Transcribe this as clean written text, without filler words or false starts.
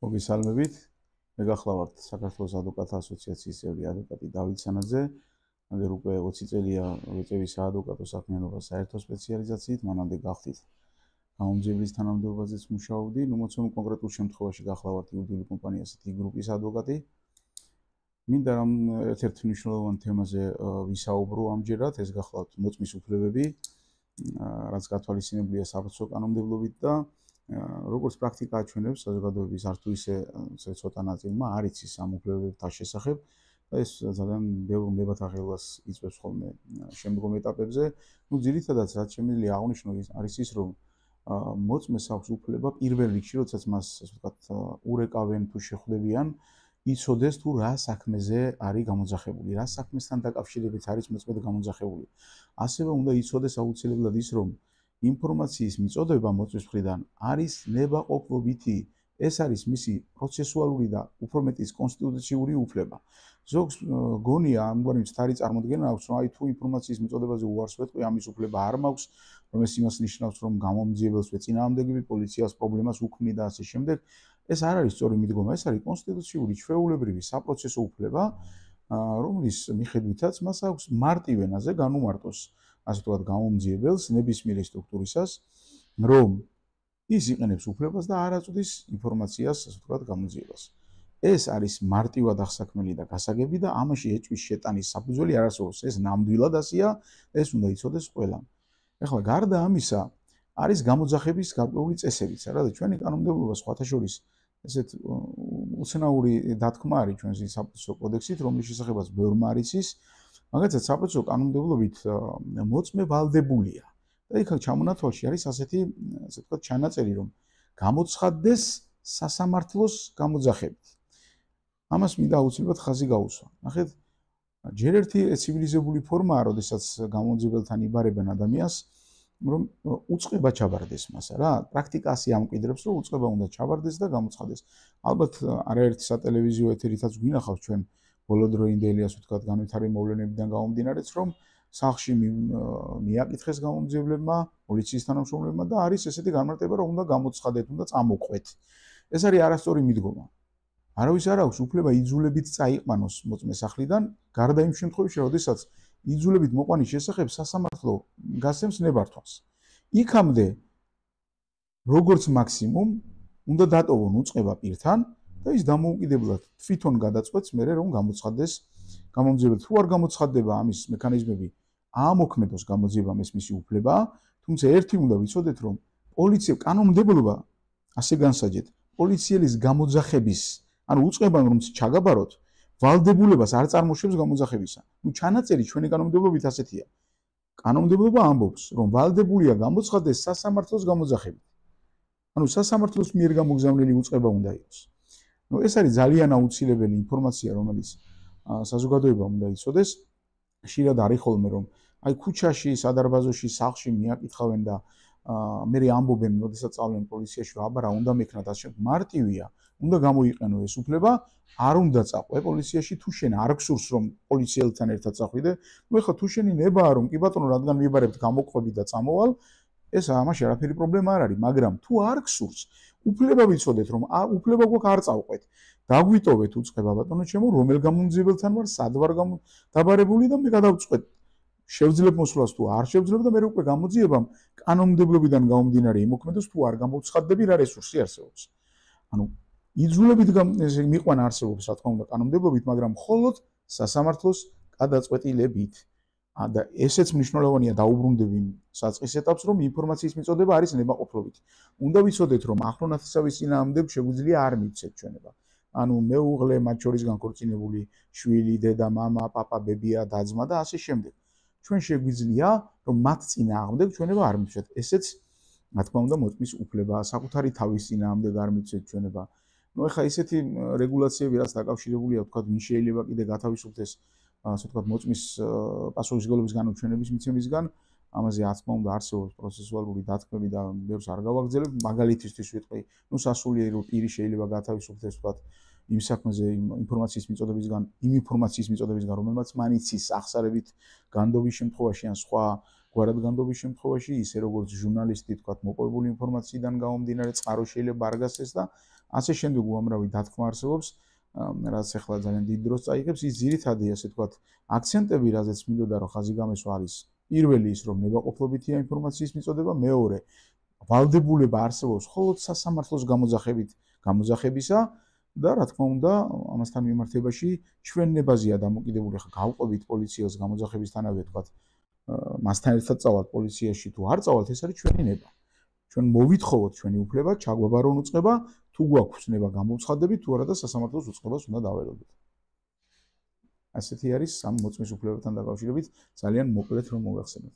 მოგესალმებით. მე გახლავართ საქართველოს ადვოკატთა ასოციაციის წევრი ადვოკატი დავით სანაძე. აგერ უკვე 20 წელია ვეწევი საადვოკატო საქმიანობა საერთო სპეციალიზაციით, მანამდე გავხდით გამომძიებლის თანამდებობაზეც მუშაობდი. მოცემულ კონკრეტულ შემთხვევაში გახლავართ იურიდიული კომპანია City Group-ის ადვოკატი. მინდა რომ ერთ-ერთ მნიშვნელოვან თემაზე ვისაუბრო ამჯერად, ეს გახლავთ მოწმის უფლებები, რაც გათვალისწინებულია საფრთხო კანონმდებლობით და როგორც პრაქტიკა აჩვენებს საზოგადოების არც თუ ისე ცოტა ნაწილმა არ იცის ამ უფლებებთან შესახებ და ეს ძალიან ბევრ ნებათაღელას იწვევს ხოლმე შემდგომ ეტაპებზე. ძირითადად რაც შემიძლია აღნიშნო არის ის, რომ მოწმეს აქვს უფლება პირველ რიგში, როდესაც მას ასე ვთქვათ ურეკავენ თუ შეხვდებიან, იცოდეს თუ რა საქმეზე არის გამოძახებული, რა საქმესთან დაკავშირებით არის მოწმე გამოძახებული. ასევე უნდა იცოდეს აუცილებლად ის, რომ ინფორმაციის მიწოდება მოწმის მხრიდან არის ნებაყოფლობითი. ეს არის მისი პროცესუალური და უფრო მეტიც კონსტიტუციური უფლება. ზოგს გონია ამგვარი მცდარი წარმოდგენა აქვს, რომ აი თუ ინფორმაციის მიწოდებაზე უარს ვეტყვი, ამის უფლება არ მაქვს, რომ ეს იმას ნიშნავს, რომ გამომძიებელს ვეწინააღმდეგები, პოლიციას პრობლემას უქმნი და ასე შემდეგ. ეს არ არის სწორი მიდგომა, ეს არის კონსტიტუციური ჩვეულებრივი საპროცესო უფლება, რომლის მიხედვითაც მას აქვს მარტივ ენაზე განუმარტოს ასე ვთქვათ გამომძიებელს ნებისმიერი სტრუქტურისას, რომ ის იყენებს უფლებას და არ აწვდის ინფორმაციას, ასე ვთქვათ, გამოძიებას. ეს არის მარტივად აღსაქმელი და გასაგები და ამაში ეჭვის შეტანის საფუძველი არ არსებობს. ეს ნამდვილად ასეა, ეს უნდა იცოდეს ყველამ. ეხლა გარდა ამისა, არის გამოძახების გარკვეული წესებიც, რა და ჩვენი კანონმდებლობა სხვათა შორის ესეთ უცნაური დათქმა არის ჩვენს საფრთხო კოდექსით, რომლის შესახებაც ბევრმა არ იცის. მაგალითად, საფრთხო კანონმდებლობით მოწმე ვალდებულია. და იქ ჩამონათვალში არის ასეთი, ასე ვთქვათ, ჩანაწერი, რომ გამოცხადდეს სასამართლოს გამოძახებით. ამას მინდა აუცილებლად ხაზი გაუსვა. ნახეთ, ჯერ ერთი ცივილიზებული ფორმაა, როდესაც გამომძიებელთან იბარებენ ადამიანს, რომ უწყება ჩაბარდეს მას, რა. პრაქტიკა ასე ამკვიდრებს, რომ უწყება უნდა ჩაბარდეს და გამოცხადდეს. ალბათ არაერთი სატელევიზიო ეთერითაც გვინახავს ჩვენ ბოლოდროინდელი, ასე ვთქვათ, განვითარებული მოვლენებიდან გამომდინარეც, რომ სახლში მიაკითხეს გამომძიებლებმა, პოლიციის თანამშრომლებმა და არის ესეთი განმარტება, რომ უნდა გამოცხადეთ, უნდა წამოყვეთ. ეს არის არასწორი მიდგომა. არავის არ აქვს უფლება იძულებით წაიყვანოს მოწმე სახლიდან, გარდა იმ შემთხვევაში, როდესაც იძულებით მოყვანის შესახებ სასამართლო გასცემს ნებართვას. იქამდე როგორც მაქსიმუმ უნდა დატოვონ უწყება პირთან და ის დამოუკიდებლად თვითონ გადაწყვეტს მერე რომ გამოცხადდეს გამომძიებელს. თუ არ გამოცხადდება ამის მექანიზმები, აამოქმედოს გამოძიებამ, ეს მისი უფლებაა, თუმცა ერთი უნდა ვიცოდეთ, რომ პოლიცია კანონმდებლობა ასე განსაჯეთ, პოლიციელის გამოძახების, ანუ უწყებამ რომ ჩაგაბაროთ, ვალდებულებას არ წარმოშობს გამოძახებისა. ჩანაწერი ჩვენი კანონმდებლობით ასეთია. კანონმდებლობა ამბობს, რომ ვალდებულია გამოცხადდეს სასამართლოს გამოძახებით. ანუ სასამართლოს მიერ გამოგზავნილი უწყება უნდა იყოს. ეს არის ძალიან აუცილებელი ინფორმაცია, რომელიც საზოგადოებამ უნდა იცოდეს. ხშირად არის ხოლმე, რომ აი ქუჩაში, სადარბაზოში, სახლში მიაკითხავენ და მე ამბობენ, როდესაც წავლენ პოლიციაში, აბა უნდა მექნათ ასე. მარტივია, უნდა გამოიყენო ეს უფლება, არ უნდა წაყვე პოლიციაში, თუ შენ არ გსურს რომ პოლიციელთან ერთად წახვიდე, ეხლა თუ შენი ნებაა რომ კი ბატონო, რადგან მიბარებთ გამოყვები და წამოვალ, ეს ამაში არაფერი პრობლემა არ არის, მაგრამ თუ არ გსურს, უფლება ვიცოდეთ, რომ უფლება გვაქვს არ წავყვეთ. დაგვიტოვეთ უწყება ბატონო ჩემო, რომელ გამომძიებელთან ვარ, სად ვარ დაბარებული და მე გადავწყვეტ. შევძლებ მოსვლას თუ არ შევძლებ და მე უკვე გამოძიებამ კანონმდებლობიდან გამომდინარე იმოქმედოს თუ არ გამოცხადდები რა რესურსი არსებობს. ანუ იძულებით მიყვანა არსებობს, რა თქმა უნდა, კანონმდებლობით, მაგრამ მხოლოდ სასამართლოს გადაწყვეტილებით. და ესეც მნიშვნელოვანია დაუბრუნდები საწყის ეტაპს, რომ ინფორმაციის მიწოდება არის ნებაყოფლობითი. უნდა ვიცოდეთ, რომ ახლონათესავის წინააღმდეგ შეგვიძლია არ მივცეთ ჩვენება. ანუ მეუღლე, მათ შორის განქორწინებული შვილი, დედა, მამა, პაპა, ბებია, და-ძმა და ასე შემდეგ. ჩვენ შეგვიძლია, რომ მათ წინააღმდეგ ჩვენება არ მივცეთ. ესეც, რა თქმა უნდა, მოწმის უფლებაა, საკუთარი თავის წინააღმდეგ არ მივცეთ ჩვენება. ეხლა ესეთი რეგულაციები, რაც დაკავშირებულია, ვთქვათ, ვინ შეიძლება კიდე გათავისუფლდეს, ასე ვთქვათ, მოწმის პასუხისმგებლობის განუჩვენების მიცემისგან, ამაზე რა თქმა უნდა არსებობს პროცესუალური დათქმები და ბევრს არ გავაგრძელებ. მაგალითისთვის ვიტყვი, სასულიერო პირი შეიძლება გათავისუფლდეს, ვთქვათ, იმ საქმეზე ინფორმაციის მიწოდებისგან, რომელმაც მან იცის ახსარებით განდობის შემთხვევაში ან სხვა გვარადგანდობის შემთხვევაში ისე როგორც ჟურნალისტი თქვათ მოპოვებული ინფორმაციიდან გამომდინარე წყარო შეიძლება არ გასცეს და ასე შემდეგ უამრავი დათქმა არსებობს რაც ახლა ძალიან დიდ დროს წაიღებს ის ძირითადია ასე თქვათ აქცენტები რაზეც მინდოდა რომ ხაზი გამესვა არის პირველი ის რომ ნებაყოფლობითია ინფორმაციის მიწოდება მეორე ვალდებულება არსებობს მხოლოდ სასამართლოს გამოძახებისა და რა თქმა უნდა ამასთან მიმართებაში ჩვენ ნებაზია დამოკიდებული ხა გავყვებით პოლიციას გამოძახებისთანავე თქვათ მასთან ერთად წავალთ პოლიციაში თუ არ წავალთ ეს არის ჩვენი ნება ჩვენ მოვითხოვოთ ჩვენი უფლება ჩაგვაბარონ უწყება თუ გვაქვს ნება გამოვცხადებით თუ არა და სასამართლოს უწყებას უნდა დაველოდოთ ასეთი არის ამ მოწმის უფლებებთან დაკავშირებით ძალიან მოკლედ რომ მოგახსენოთ